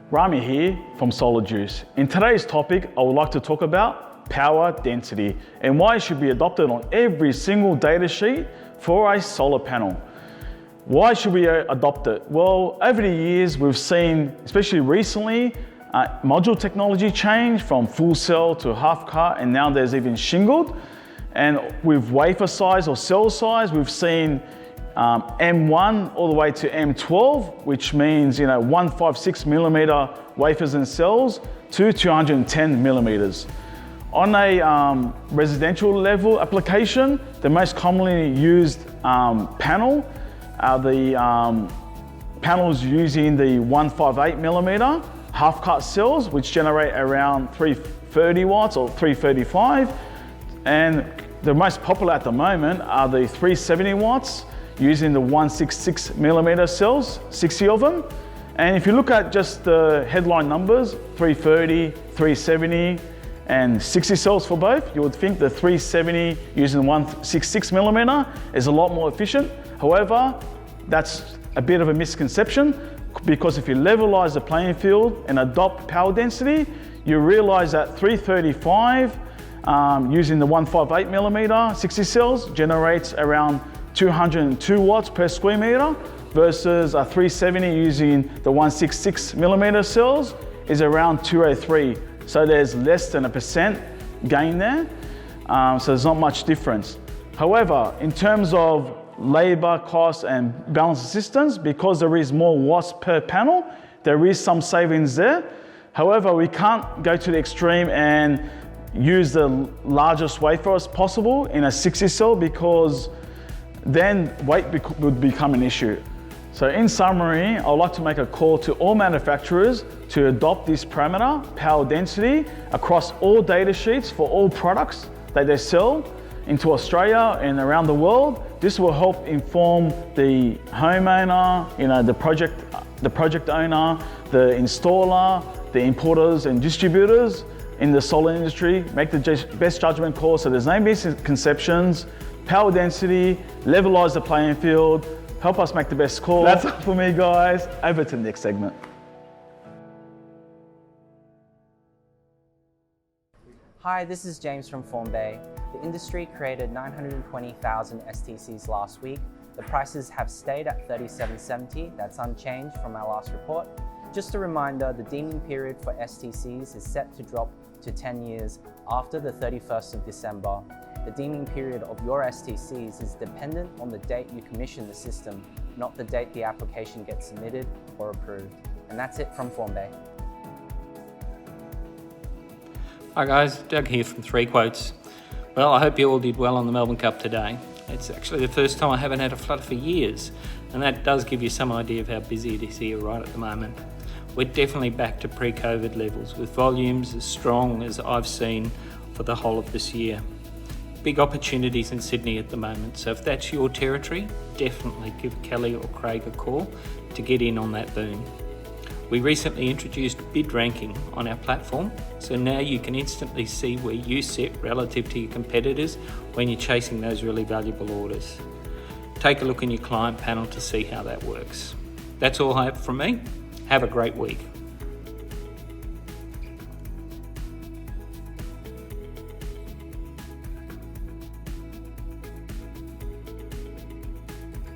Rami here from Solar Juice. In today's topic, I would like to talk about power density and why it should be adopted on every single data sheet for a solar panel. Why should we adopt it? Well, over the years, we've seen, especially recently, module technology change from full cell to half cut, and now there's even shingled. And with wafer size or cell size, we've seen M1 all the way to M12, which means 156 millimeter wafers and cells to 210 millimeters. On a residential level application, the most commonly used panel are the panels using the 158 millimeter half cut cells, which generate around 330 watts or 335. And the most popular at the moment are the 370 watts using the 166 millimeter cells, 60 of them. And if you look at just the headline numbers, 330, 370, and 60 cells for both, you would think the 370 using 166 millimeter is a lot more efficient. However, that's a bit of a misconception, because if you levelize the playing field and adopt power density, you realize that 335 using the 158 millimeter 60 cells generates around 202 watts per square meter, versus a 370 using the 166 millimeter cells is around 203. So there's less than 1% gain there. So there's not much difference. However, in terms of labor costs and balance assistance, because there is more watts per panel, there is some savings there. However, we can't go to the extreme and use the largest wafer as possible in a 60 cell, because then weight would become an issue. So in summary, I'd like to make a call to all manufacturers to adopt this parameter, power density, across all data sheets for all products that they sell into Australia and around the world. This will help inform the homeowner, the project owner, the installer, the importers and distributors in the solar industry. Make the best judgment call so there's no misconceptions. Power density, levelize the playing field, help us make the best call. That's all for me, guys. Over to the next segment. Hi, this is James from Formbay. The industry created 920,000 STCs last week. The prices have stayed at $37.70. That's unchanged from our last report. Just a reminder, the deeming period for STCs is set to drop to 10 years after the 31st of December. The deeming period of your STCs is dependent on the date you commission the system, not the date the application gets submitted or approved. And that's it from Formbay. Hi guys, Doug here from 3 Quotes. Well, I hope you all did well on the Melbourne Cup today. It's actually the first time I haven't had a flood for years, and that does give you some idea of how busy it is here right at the moment. We're definitely back to pre-COVID levels, with volumes as strong as I've seen for the whole of this year. Big opportunities in Sydney at the moment, so if that's your territory, definitely give Kelly or Craig a call to get in on that boom. We recently introduced bid ranking on our platform, so now you can instantly see where you sit relative to your competitors when you're chasing those really valuable orders. Take a look in your client panel to see how that works. That's all I have from me. Have a great week.